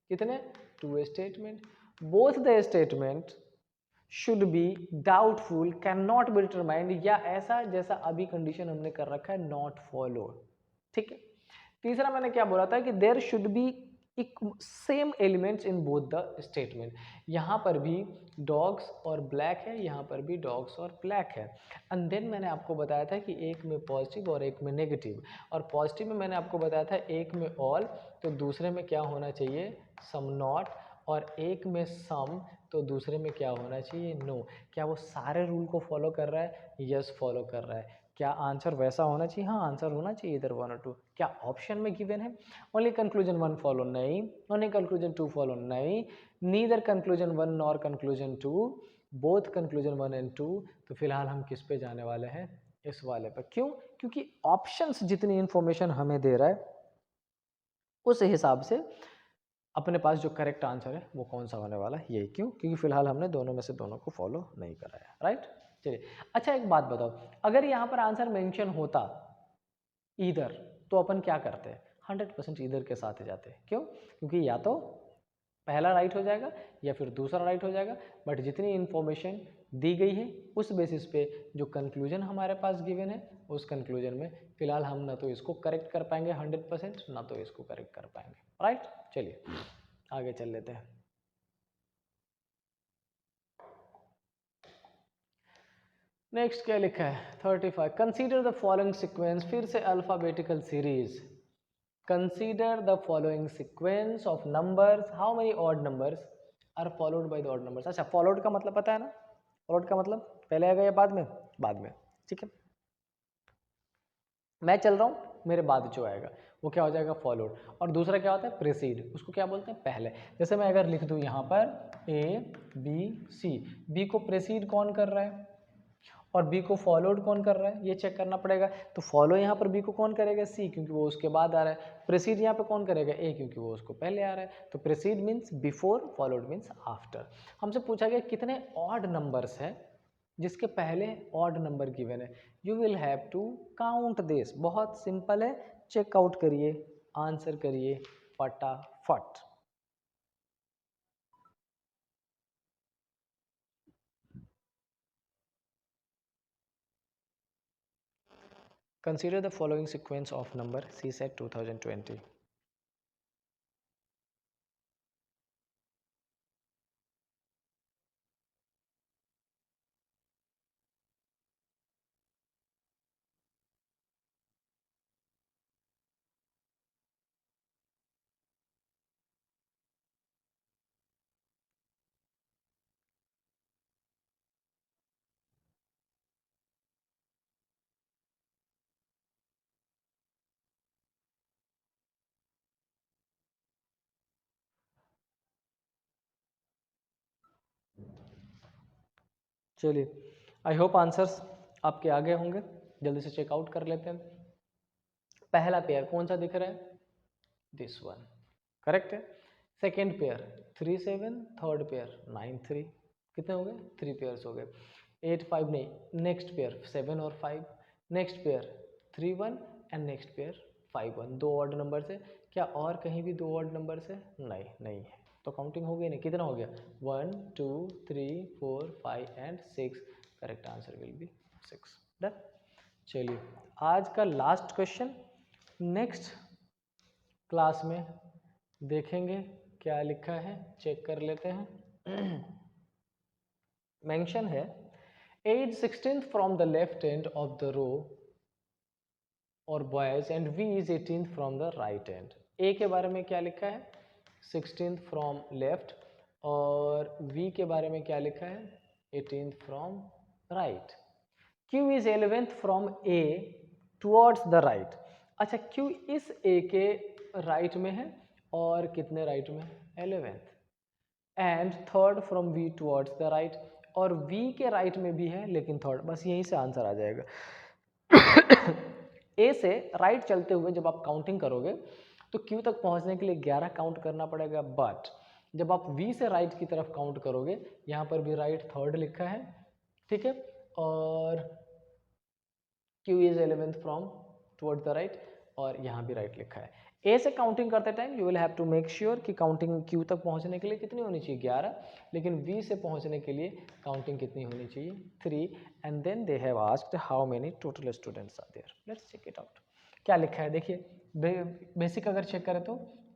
कितने, two statement, both the statement should be doubtful, can not be determined, या ऐसा जैसा अभी कंडीशन हमने कर रखा है, नॉट फॉलोड। ठीक है, तीसरा मैंने क्या बोला था कि there should be same elements in both the statement, यहाँ पर भी डॉग्स और ब्लैक है, यहाँ पर भी डॉग्स और ब्लैक है। एंड देन मैंने आपको बताया था कि एक में पॉजिटिव और एक में नेगेटिव, और पॉजिटिव में मैंने आपको बताया था एक में ऑल, तो दूसरे में क्या होना चाहिए, सम नॉट, और एक में सम, तो दूसरे में क्या होना चाहिए, नो। क्या वो सारे रूल को फॉलो कर रहा है, यस फॉलो कर रहा है। क्या आंसर वैसा होना चाहिए, हाँ आंसर होना चाहिए इधर 1 और 2। क्या ऑप्शन में गिवन है ओनली कंक्लूजन 1 फॉलो, नहीं, ओनली कंक्लूजन 2 फॉलो, नहीं, neither conclusion 1 nor conclusion 2, both conclusion 1 and 2। तो फिलहाल हम किस पे जाने वाले हैं, इस वाले पर। क्यों? क्योंकि ऑप्शंस जितनी इंफॉर्मेशन हमें दे रहा है उस हिसाब से अपने पास जो करेक्ट आंसर है वो कौन सा होने वाला है, यही। क्यों? क्योंकि फिलहाल हमने दोनों में से दोनों को फॉलो नहीं करा है, राइट। चलिए, अच्छा एक बात बताओ, अगर यहाँ पर आंसर मेंशन होता ईदर, तो अपन क्या करते हैं, 100% ईदर के साथ ही जाते हैं। क्यों? क्योंकि या तो पहला राइट हो जाएगा या फिर दूसरा राइट हो जाएगा, बट जितनी इन्फॉर्मेशन दी गई है उस बेसिस पे जो कंक्लूजन हमारे पास गिवन है, उस कंक्लूजन में फिलहाल हम ना तो इसको करेक्ट कर पाएंगे 100%, ना तो इसको करेक्ट कर पाएंगे, राइट। चलिए आगे चल लेते हैं। नेक्स्ट क्या लिखा है 35, कंसीडर द फॉलोइंग सीक्वेंस, फिर से alphabetical series. Consider the following sequence of numbers, how many odd numbers are followed by the odd numbers. अच्छा, फॉलोड का मतलब पता है ना, फॉलोड का मतलब पहले आएगा या बाद में, बाद में, ठीक है। मैं चल रहा हूँ, मेरे बाद जो आएगा वो क्या हो जाएगा, फॉलोड। और दूसरा क्या होता है, प्रेसीड, उसको क्या बोलते हैं, पहले। जैसे मैं अगर लिख दूँ यहाँ पर ए बी सी, बी को प्रेसीड कौन कर रहा है और बी को फॉलोड कौन कर रहा है, ये चेक करना पड़ेगा। तो फॉलो यहाँ पर बी को कौन करेगा, सी, क्योंकि वो उसके बाद आ रहा है। प्रेसीड यहाँ पे कौन करेगा, ए, क्योंकि वो उसको पहले आ रहा है। तो precede means before, followed means after. हमसे पूछा गया कितने ऑड नंबर्स हैं जिसके पहले ऑड नंबर गिवन है। You will have to count this, बहुत सिंपल है, चेकआउट करिए, आंसर करिए फटाफट। Consider the following sequence of number CSAT 2020. चलिए, आई होप आंसर्स आपके आगे होंगे, जल्दी से चेकआउट कर लेते हैं। पहला पेयर कौन सा दिख रहा है, दिस वन, करेक्ट है। सेकेंड पेयर 3 7, थर्ड पेयर 9 3, कितने हो गए, 3 पेयर्स हो गए। 8 5 नहीं, नेक्स्ट पेयर 7 और 5, next pair 3 1 and next pair 5 1। दो ऑड नंबर से, क्या और कहीं भी दो ऑड नंबर से, नहीं, नहीं है, तो काउंटिंग हो गई नहीं। कितना हो गया, 1 2 3 4 5 and 6, correct answer will be 6, done. चलिए, आज का लास्ट क्वेश्चन, नेक्स्ट क्लास में देखेंगे क्या लिखा है, चेक कर लेते हैं। मेंशन है as 16th from the left end of the row और boys and V is 18th from the right end. A के बारे में क्या लिखा है, 16th फ्रॉम लेफ्ट, और वी के बारे में क्या लिखा है, 18th from right. Q is 11th from A towards the right. अच्छा, Q इस A के राइट में है और कितने राइट में, 11th, and third from V towards the right, और V के राइट में भी है लेकिन थर्ड, बस यहीं से आंसर आ जाएगा। A से राइट चलते हुए जब आप काउंटिंग करोगे तो Q तक पहुंचने के लिए 11 काउंट करना पड़ेगा, बट जब आप V से राइट की तरफ काउंट करोगे, यहाँ पर भी राइट थर्ड लिखा है, ठीक है, और Q is 11th from toward the right, और यहाँ भी राइट लिखा है। ए से काउंटिंग करते time you will have to make sure कि काउंटिंग Q तक पहुँचने के लिए कितनी होनी चाहिए, 11, लेकिन V से पहुँचने के लिए काउंटिंग कितनी होनी चाहिए, 3, and then they have asked how many total students are there. Let's check it out, क्या लिखा है देखिए। बेसिक अगर चेक करें तो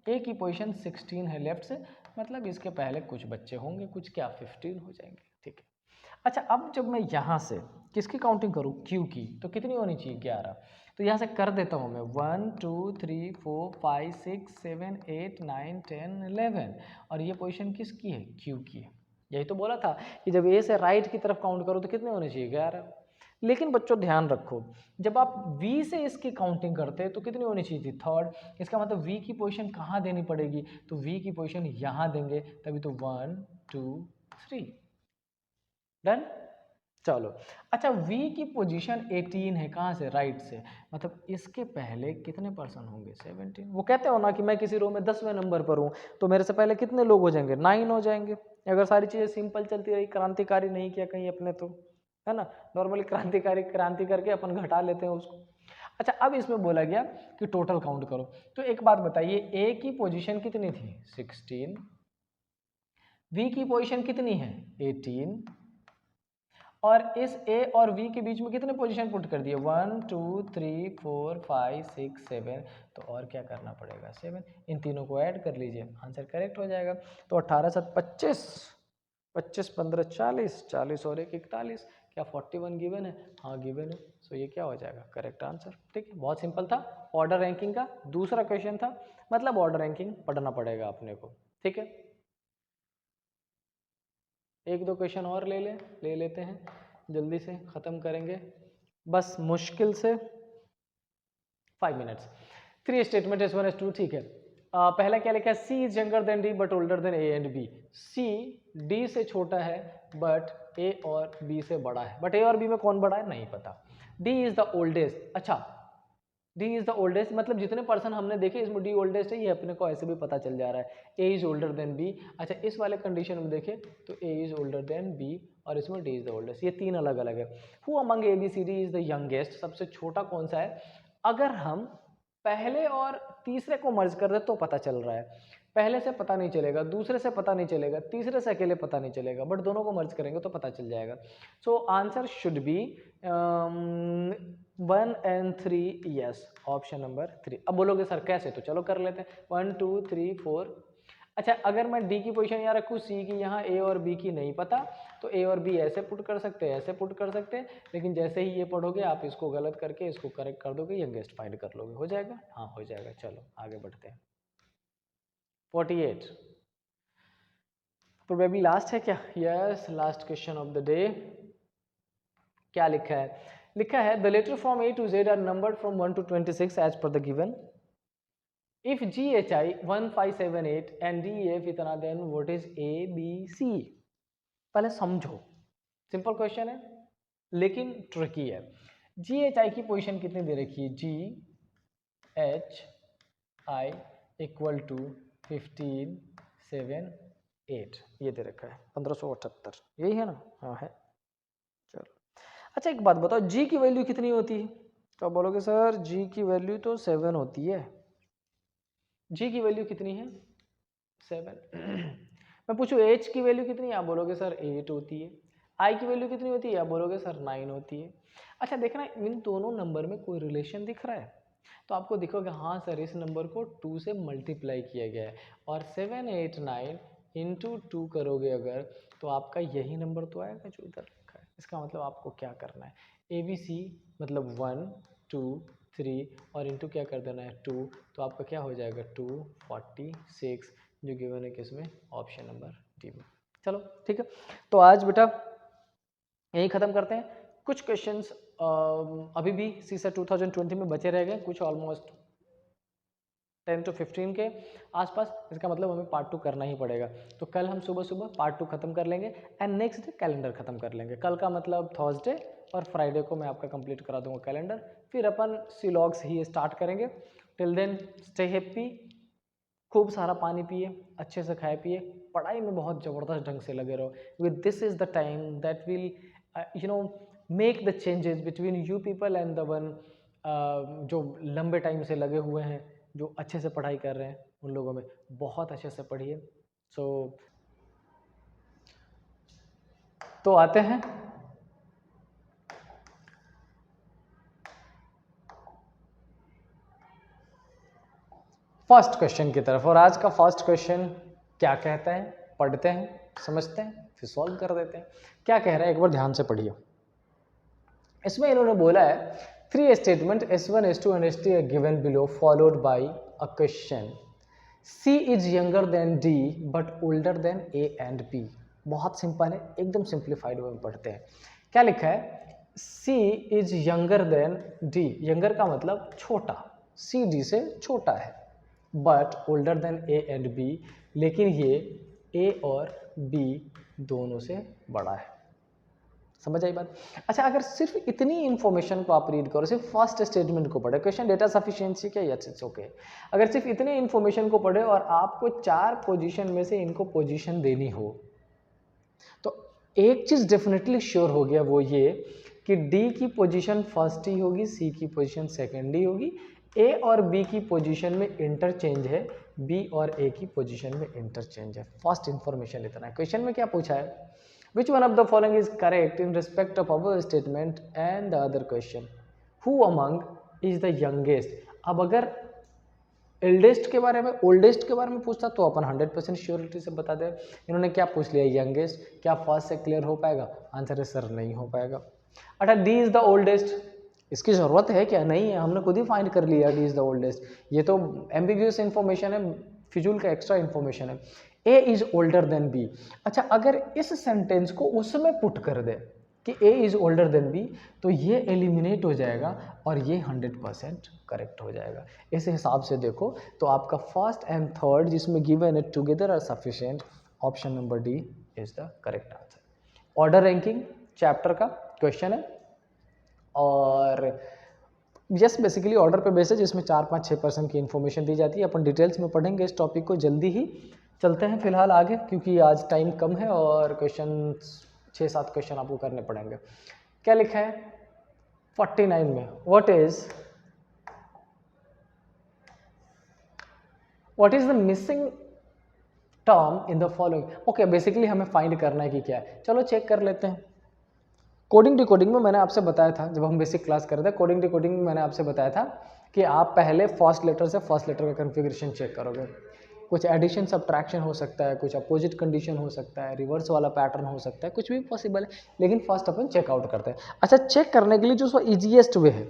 ए की पोजीशन 16 है लेफ्ट से, मतलब इसके पहले कुछ बच्चे होंगे, कुछ क्या 15 हो जाएंगे, ठीक है। अच्छा, अब जब मैं यहाँ से किसकी काउंटिंग करूँ, Q की, तो कितनी होनी चाहिए, 11। तो यहाँ से कर देता हूँ मैं 1 2 3 4 5 6 7 8 9 10 11, और ये पोजीशन किसकी है, Q की है। यही तो बोला था कि जब A से राइट की तरफ काउंट करो तो कितने होने चाहिए, 11। लेकिन बच्चों ध्यान रखो, जब आप V से इसकी काउंटिंग करते हैं तो कितनी होनी चाहिए थी, थर्ड। इसका मतलब V की पोजीशन कहाँ देनी पड़ेगी, तो V की पोजीशन यहाँ देंगे, तभी तो 1 2 3, डन। चलो, अच्छा, V की पोजीशन 18 है, कहाँ से, राइट से, मतलब इसके पहले कितने पर्सन होंगे, 17। वो कहते हो ना कि मैं किसी रो में 10वें नंबर पर हूँ, तो मेरे से पहले कितने लोग हो जाएंगे, 9 हो जाएंगे। अगर सारी चीज़ें सिंपल चलती रही, क्रांतिकारी नहीं किया कहीं अपने, तो है ना, नॉर्मली क्रांतिकारी क्रांति करके अपन घटा लेते हैं उसको। अच्छा, अब इसमें बोला गया कि टोटल काउंट करो, तो एक बात बताइए, ए की पोजीशन कितनी थी, 16, V की पोजीशन कितनी है, 18, और इस A और V के बीच में कितने पोजीशन पुट कर दिए, 1 2 3 4 5 6 7, तो और क्या करना पड़ेगा, 7। इन तीनों को ऐड कर लीजिए, आंसर करेक्ट हो जाएगा। तो 18 7 25, 25 15 40, 40 और 1 41, क्या 41 गिवन है, हाँ गिवन है, सो ये क्या हो जाएगा, करेक्ट आंसर। ठीक है, बहुत सिंपल था, ऑर्डर रैंकिंग का दूसरा क्वेश्चन था, मतलब ऑर्डर रैंकिंग पढ़ना पड़ेगा अपने को। ठीक है, एक दो क्वेश्चन और ले लेते हैं, जल्दी से ख़त्म करेंगे, बस मुश्किल से 5 मिनट्स। 3 स्टेटमेंट S1 S2, ठीक है। पहला क्या लिखा है, C is younger than D but older than A and B. C D से छोटा है बट ए और बी से बड़ा है, बट ए और बी में कौन बड़ा है नहीं पता। डी इज द ओल्डेस्ट, अच्छा डी इज द ओल्डेस्ट मतलब जितने पर्सन हमने देखे इसमें डी ओल्डेस्ट है, ये अपने को ऐसे भी पता चल जा रहा है। ए इज ओल्डर देन बी, अच्छा इस वाले कंडीशन में देखें तो ए इज ओल्डर देन बी और इसमें डी इज द ओल्डेस्ट, ये तीन अलग अलग है। Who among A B C D is the youngest, सबसे छोटा कौन सा है। अगर हम पहले और तीसरे को मर्ज कर दे तो पता चल रहा है, पहले से पता नहीं चलेगा, दूसरे से पता नहीं चलेगा, तीसरे से अकेले पता नहीं चलेगा, बट दोनों को मर्ज करेंगे तो पता चल जाएगा। So answer should be 1 and 3, yes, option number 3। अब बोलोगे सर कैसे, तो चलो कर लेते हैं 1 2 3 4। अच्छा अगर मैं डी की पोजीशन यहाँ रखूँ, सी की यहाँ, ए और बी की नहीं पता, तो ए और बी ऐसे पुट कर सकते हैं, ऐसे पुट कर सकते हैं, लेकिन जैसे ही ये पढ़ोगे आप इसको गलत करके इसको करेक्ट कर दोगे, यंगेस्ट फाइंड कर लोगे, हो जाएगा। हाँ हो जाएगा, चलो आगे बढ़ते हैं। 48 प्रोबेबली लास्ट है क्या, yes last question of the day. क्या लिखा है, लिखा है the letter from A to Z are numbered from 1 to 26 as per the given. If GHI 1578 and DEF इतना, then what is ABC? पहले समझो, सिंपल क्वेश्चन है लेकिन ट्रिकी है। GHI की पोजीशन कितनी दे रखी है, GHI इक्वल टू 15 7 8, ये दे रखा है 1578, यही है ना, हाँ है। चलो अच्छा एक बात बताओ, G की वैल्यू कितनी होती है, तो आप बोलोगे सर G की वैल्यू तो 7 होती है। G की वैल्यू कितनी है, 7। मैं पूछूँ H की वैल्यू कितनी है, आप बोलोगे सर 8 होती है। I की वैल्यू कितनी होती है, आप बोलोगे सर 9 होती है। अच्छा देखना इन दोनों नंबर में कोई रिलेशन दिख रहा है, तो आपको दिखोगे हाँ सर इस नंबर को 2 से मल्टीप्लाई किया गया है, और 7 8 9 इंटू 2 करोगे अगर, तो आपका यही नंबर तो आएगा जो इधर लिखा है। इसका मतलब आपको क्या करना है, ABC मतलब 1 2 3 और इंटू क्या कर देना है 2, तो आपका क्या हो जाएगा 246, जो गिवन है किसमें, ऑप्शन नंबर डी में। चलो ठीक है, तो आज बेटा यही ख़त्म करते हैं। कुछ क्वेश्चंस अभी भी सीसेट 2020 में बचे रह गए, कुछ ऑलमोस्ट 10 to 15 के आसपास, इसका मतलब हमें पार्ट 2 करना ही पड़ेगा। तो कल हम सुबह सुबह पार्ट 2 खत्म कर लेंगे एंड नेक्स्ट डे कैलेंडर खत्म कर लेंगे। कल का मतलब थर्सडे और फ्राइडे को मैं आपका कंप्लीट करा दूंगा कैलेंडर, फिर अपन सिलॉग्स ही स्टार्ट करेंगे। टिल देन स्टे हैप्पी, खूब सारा पानी पिए, अच्छे से खाए पिए, पढ़ाई में बहुत ज़बरदस्त ढंग से लगे रहो, with this is the time that will make the changes between you people and the one जो लंबे टाइम से लगे हुए हैं, जो अच्छे से पढ़ाई कर रहे हैं, उन लोगों में बहुत अच्छे से पढ़िए। तो आते हैं फर्स्ट क्वेश्चन की तरफ, और आज का फर्स्ट क्वेश्चन क्या कहता है, पढ़ते हैं, समझते हैं, फिर सॉल्व कर देते हैं। क्या कह रहा है एक बार ध्यान से पढ़िए। इसमें इन्होंने बोला है 3 statement S1 S2 and S3 are given below followed by a question. C is younger than D but older than A and B. बहुत सिंपल है, एकदम सिंप्लीफाइड वे में पढ़ते हैं। क्या लिखा है, C is younger than D, younger का मतलब छोटा, C D से छोटा है, but older than A and B, लेकिन ये A और B दोनों से बड़ा है। समझ आई बात। अच्छा अगर सिर्फ इतनी इन्फॉर्मेशन को आप रीड करो, सिर्फ फर्स्ट स्टेटमेंट को पढ़े, क्वेश्चन डेटा सफिशिएंसी क्या, यस इट्स ओके। अगर सिर्फ इतनी इन्फॉर्मेशन को पढ़े और आपको 4 पोजीशन में से इनको पोजीशन देनी हो, तो एक चीज डेफिनेटली श्योर हो गया, वो ये कि डी की पोजीशन फर्स्ट ही होगी, सी की पोजीशन सेकेंड ही होगी, ए और बी की पोजीशन में इंटरचेंज है, बी और ए की पोजीशन में इंटरचेंज है। फर्स्ट इंफॉर्मेशन इतना है। क्वेश्चन में क्या पूछा है, Which one of the following is correct in respect of our statement and the other question? Who among is the youngest? अब अगर एल्डेस्ट के बारे में, ओल्डेस्ट के बारे में पूछता तो अपन 100% श्योरिटी से बता दे। इन्होंने क्या पूछ लिया, यंगेस्ट, क्या फर्स्ट से क्लियर हो पाएगा, आंसर है सर नहीं हो पाएगा। अच्छा डी इज द ओल्डेस्ट, इसकी ज़रूरत है क्या? नहीं है, हमने खुद ही फाइंड कर लिया डी इज़ द ओल्डेस्ट। ये तो एम्बिग्यूअस इन्फॉर्मेशन है, फिजूल का एक्स्ट्रा इन्फॉर्मेशन है। A is older than B. अच्छा, अगर इस सेंटेंस को उसमें पुट कर दे कि A is older than B, तो ये एलिमिनेट हो जाएगा और ये 100% करेक्ट हो जाएगा। इस हिसाब से देखो तो आपका फर्स्ट एंड थर्ड जिसमें गिवन है together are sufficient, option number D is the correct answer. Order ranking chapter का क्वेश्चन है और यस बेसिकली ऑर्डर पे बेसिस जिसमें 4-5-6% की इन्फॉर्मेशन दी जाती है। अपन डिटेल्स में पढ़ेंगे इस टॉपिक को जल्दी ही। चलते हैं फिलहाल आगे क्योंकि आज टाइम कम है और क्वेश्चन 6-7 क्वेश्चन आपको करने पड़ेंगे। क्या लिखा है 49 में? What is the missing term in the following. Okay, basically हमें फाइंड करना है कि क्या है। चलो चेक कर लेते हैं। कोडिंग डिकोडिंग में मैंने आपसे बताया था, जब हम बेसिक क्लास कर रहे थे कोडिंग डिकोडिंग में मैंने आपसे बताया था कि आप पहले फर्स्ट लेटर से फर्स्ट लेटर का कन्फिग्रेशन चेक करोगे। कुछ एडिशन सब्ट्रैक्शन हो सकता है, कुछ अपोजिट कंडीशन हो सकता है, रिवर्स वाला पैटर्न हो सकता है, कुछ भी पॉसिबल है, लेकिन फर्स्ट अपन चेकआउट करते हैं। अच्छा, चेक करने के लिए जो ईजीएस्ट वे है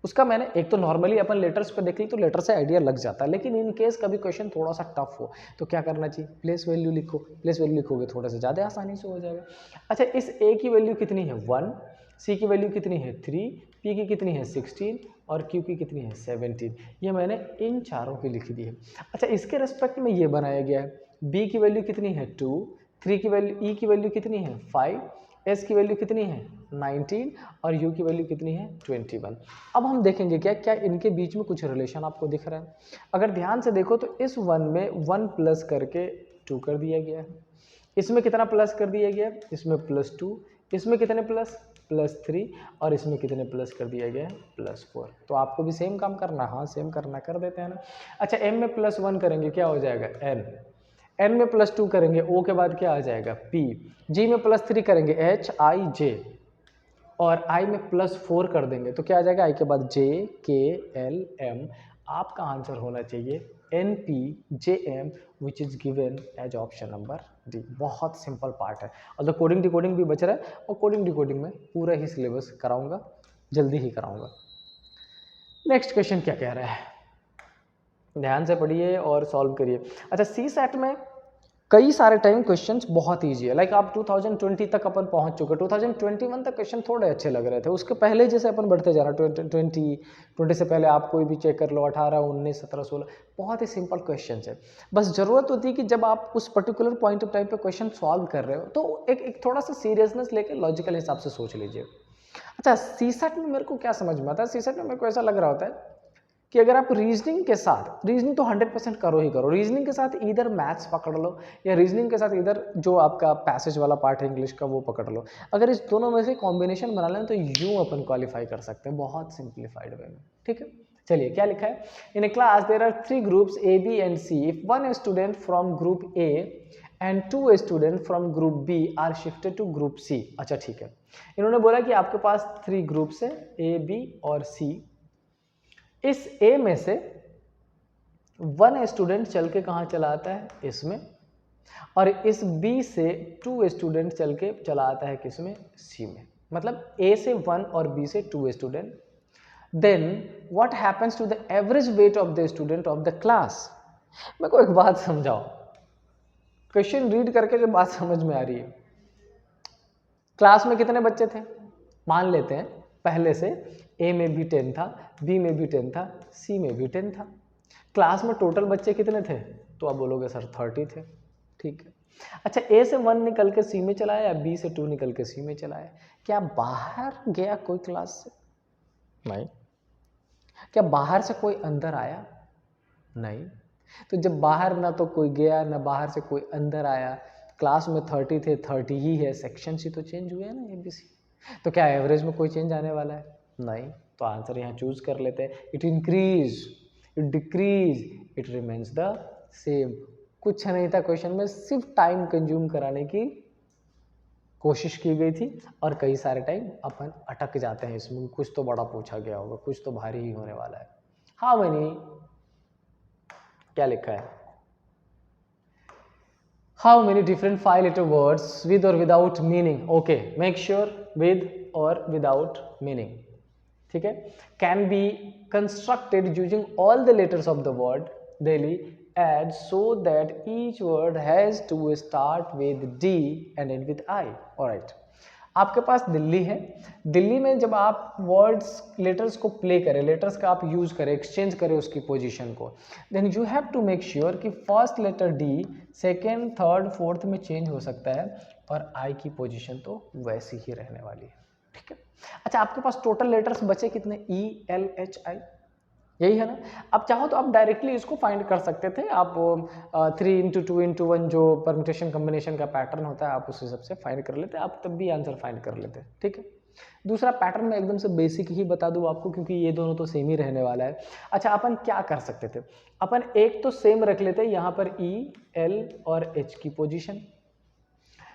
उसका मैंने एक तो नॉर्मली अपन लेटर्स पे देख ली तो लेटर से आइडिया लग जाता है, लेकिन इन केस कभी क्वेश्चन थोड़ा सा टफ हो तो क्या करना चाहिए? प्लेस वैल्यू लिखो। प्लेस वैल्यू लिखोगे थोड़ा सा ज़्यादा आसानी से हो जाएगा। अच्छा, इस ए की वैल्यू कितनी है 1, सी की वैल्यू कितनी है 3, पी की कितनी है 16 और क्यू की कितनी है 17। ये मैंने इन चारों की लिख दी है। अच्छा, इसके रेस्पेक्ट में ये बनाया गया है। बी की वैल्यू कितनी है 2, 3 की वैल्यू, ई की वैल्यू कितनी है 5, एस की वैल्यू कितनी है 19 और यू की वैल्यू कितनी है 21। अब हम देखेंगे क्या क्या इनके बीच में कुछ रिलेशन आपको दिख रहा है। अगर ध्यान से देखो तो इस 1 में 1 प्लस करके 2 कर दिया गया है, इसमें कितना प्लस कर दिया गया, इसमें +2, इसमें कितने प्लस +3 और इसमें कितने प्लस कर दिया गया +4। तो आपको भी सेम काम करना, हाँ सेम करना, कर देते हैं ना। अच्छा, m में +1 करेंगे क्या हो जाएगा n में +2 करेंगे o के बाद क्या आ जाएगा p, g में +3 करेंगे h i j और i में +4 कर देंगे तो क्या आ जाएगा i के बाद j k l m। आपका आंसर होना चाहिए NPJM which is given as option number D. बहुत सिंपल पार्ट है और द कोडिंग डिकोडिंग भी बच रहा है और कोडिंग डिकोडिंग में पूरा ही सिलेबस कराऊंगा, जल्दी ही कराऊंगा। नेक्स्ट क्वेश्चन क्या कह रहा है, ध्यान से पढ़िए और सॉल्व करिए। अच्छा, सी सेट में कई सारे टाइम क्वेश्चंस बहुत ईजी है, लाइक आप 2020 तक अपन पहुंच चुके, 2021 तक क्वेश्चन थोड़े अच्छे लग रहे थे, उसके पहले जैसे अपन बढ़ते जा रहे 2020 से पहले आप कोई भी चेक कर लो, 18, 19, 17, 16, बहुत ही सिंपल क्वेश्चन है। बस जरूरत होती है कि जब आप उस पर्टिकुलर पॉइंट ऑफ टाइम पे क्वेश्चन सॉल्व कर रहे हो तो एक थोड़ा सा सीरियसनेस लेके लॉजिकल हिसाब से सोच लीजिए। अच्छा, सी सेट में मेरे को क्या समझ में आता है, सी सेट में मेरे को ऐसा लग रहा होता है कि अगर आप रीजनिंग के साथ, रीजनिंग तो 100% करो ही करो, रीजनिंग के साथ इधर मैथ्स पकड़ लो या रीजनिंग के साथ इधर जो आपका पैसेज वाला पार्ट है इंग्लिश का वो पकड़ लो। अगर इस दोनों में से कॉम्बिनेशन बना लें तो यूं अपन क्वालिफाई कर सकते हैं बहुत सिंप्लीफाइड वे में। ठीक है, चलिए क्या लिखा है, in a class there are 3 groups A B and C, if one student from group A and 2 student from group B are shifted to group C. अच्छा ठीक है, इन्होंने बोला कि आपके पास 3 ग्रुप्स है ए बी और सी, इस ए में से 1 स्टूडेंट चल के कहाँ चला आता है इसमें, और इस बी से 2 स्टूडेंट चल के चला आता है किसमें, सी में। मतलब ए से 1 और बी से 2 student. Then what happens to the average weight of the student of the class. मेरे को एक बात समझाओ, क्वेश्चन रीड करके जो बात समझ में आ रही है, क्लास में कितने बच्चे थे, मान लेते हैं पहले से ए में भी 10 था, बी में भी 10 था, सी में भी 10 था, क्लास में टोटल बच्चे कितने थे, तो आप बोलोगे सर 30 थे। ठीक है, अच्छा ए से 1 निकल के सी में चला आया या बी से 2 निकल के सी में चला आया, क्या बाहर गया कोई क्लास से, नहीं। क्या बाहर से कोई अंदर आया, नहीं। तो जब बाहर ना तो कोई गया ना बाहर से कोई अंदर आया, क्लास में 30 थे 30 ही है, सेक्शन ही तो चेंज हुए हैं ना ABC, तो क्या एवरेज में कोई चेंज आने वाला है, नहीं। तो आंसर यहाँ चूज कर लेते हैं, it increase, it decrease, it remains the same. कुछ नहीं था क्वेश्चन में, सिर्फ टाइम कंज्यूम कराने की कोशिश की गई थी और कई सारे टाइम अपन अटक जाते हैं इसमें, कुछ तो बड़ा पूछा गया होगा, कुछ तो भारी ही होने वाला है। हाउ मेनी, क्या लिखा है, how many different 5 letter words with और without meaning, okay make sure with और विदाउट मीनिंग। ठीक है, can be constructed using all the letters of the word Delhi एड so that each word has to start with D and end with I. Alright, आपके पास दिल्ली है, दिल्ली में जब आप वर्ड्स लेटर्स को प्ले करें, लेटर्स का आप यूज करें, एक्सचेंज करें उसकी पोजीशन को, then you have to make sure कि first letter D second third fourth में चेंज हो सकता है और आई की पोजीशन तो वैसी ही रहने वाली है। ठीक है, अच्छा आपके पास टोटल लेटर्स बचे कितने, ई एल एच आई, यही है ना। अब चाहो तो आप डायरेक्टली इसको फाइंड कर सकते थे, आप 3 into 2 into 1 जो परम्यूटेशन कॉम्बिनेशन का पैटर्न होता है आप उस हिसाब से फाइंड कर लेते, आप तब भी आंसर फाइंड कर लेते। ठीक है, दूसरा पैटर्न मैं एकदम से बेसिक ही बता दूं आपको क्योंकि ये दोनों तो सेम ही रहने वाला है। अच्छा अपन क्या कर सकते थे, अपन एक तो सेम रख लेते यहाँ पर ई एल और एच की पोजिशन,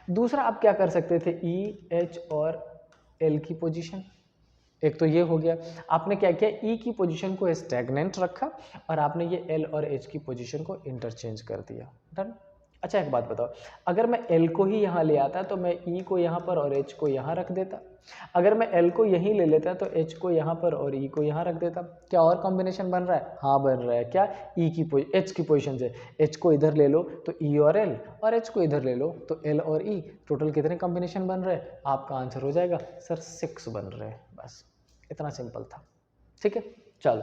दूसरा आप क्या कर सकते थे ई एच और एल की पोजीशन, एक तो ये हो गया। आपने क्या किया, ई की पोजीशन को स्टैग्नेंट रखा और आपने ये एल और एच की पोजीशन को इंटरचेंज कर दिया। डन। अच्छा एक बात बताओ, अगर मैं एल को ही यहाँ ले आता तो मैं ई को यहाँ पर और एच को यहाँ रख देता, अगर मैं एल को यहीं ले लेता तो एच को यहाँ पर और ई को यहाँ रख देता, क्या और कॉम्बिनेशन बन रहा है, हाँ बन रहा है। क्या, ई की एच की पोजीशन से एच को इधर ले लो तो ई और एल, और एच को इधर ले लो तो एल और ई, टोटल कितने कॉम्बिनेशन बन रहे हैं, आपका आंसर हो जाएगा सर 6 बन रहे हैं। बस इतना सिंपल था। ठीक है, चलो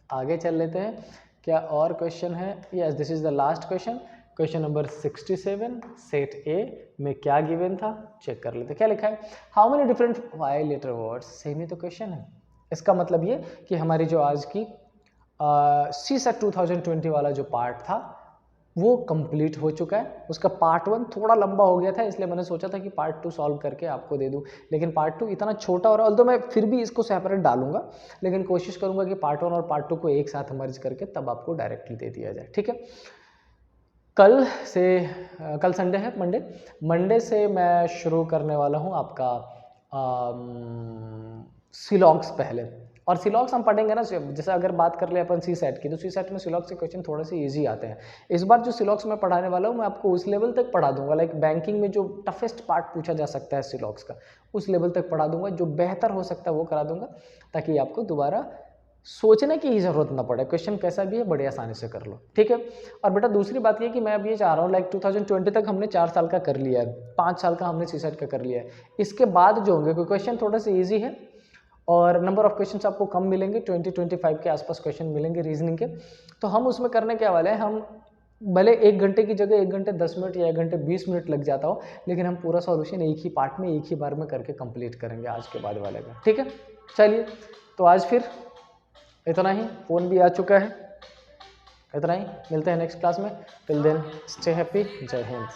आगे चल लेते हैं। क्या और क्वेश्चन है, yes this is the last question, question number 67 set A में क्या गिवन था चेक कर लेते। क्या लिखा है, how many different 5 letter words, same ही तो क्वेश्चन है। इसका मतलब ये कि हमारी जो आज की CSET 2020 वाला जो पार्ट था वो कंप्लीट हो चुका है। उसका पार्ट 1 थोड़ा लंबा हो गया था, इसलिए मैंने सोचा था कि पार्ट 2 सॉल्व करके आपको दे दूं, लेकिन पार्ट 2 इतना छोटा हो रहा है, ऑल्दो मैं फिर भी इसको सेपरेट डालूंगा, लेकिन कोशिश करूंगा कि पार्ट 1 और पार्ट 2 को एक साथ मर्ज करके तब आपको डायरेक्टली दे दिया जाए। ठीक है, कल से कल संडे है, मंडे से मैं शुरू करने वाला हूँ आपका सिलॉग्स पहले, और सिलॉग्स हम पढ़ेंगे ना, जैसे अगर बात कर ले अपन CSET की, तो CSET में सिलॉग्स के क्वेश्चन थोड़े से इजी आते हैं। इस बार जो सिलॉग्स मैं पढ़ाने वाला हूँ मैं आपको उस लेवल तक पढ़ा दूंगा, लाइक बैंकिंग में जो टफेस्ट पार्ट पूछा जा सकता है सिलॉग्स का, उस लेवल तक पढ़ा दूंगा, जो बेहतर हो सकता है वो करा दूंगा, ताकि आपको दोबारा सोचने की ही जरूरत ना पड़े, क्वेश्चन कैसा भी है बड़ी आसानी से कर लो। ठीक है, और बेटा दूसरी बात ये कि मैं अब ये चाह रहा हूँ, लाइक 2020 तक हमने 4 साल का कर लिया है, 5 साल का हमने CSET का कर लिया है, इसके बाद जो होंगे क्वेश्चन थोड़े से ईजी है और नंबर ऑफ क्वेश्चंस आपको कम मिलेंगे, 20-25 के आसपास क्वेश्चन मिलेंगे रीजनिंग के, तो हम उसमें करने क्या वाले हैं, हम भले 1 घंटे की जगह 1 घंटे 10 मिनट या 1 घंटे 20 मिनट लग जाता हो, लेकिन हम पूरा सॉल्यूशन एक ही पार्ट में एक ही बार में करके कंप्लीट करेंगे आज के बाद वाले का। ठीक है, चलिए तो आज फिर इतना ही, फ़ोन भी आ चुका है, इतना ही, मिलते हैं नेक्स्ट क्लास में, टिल देन स्टे हैप्पी, जय हिंद।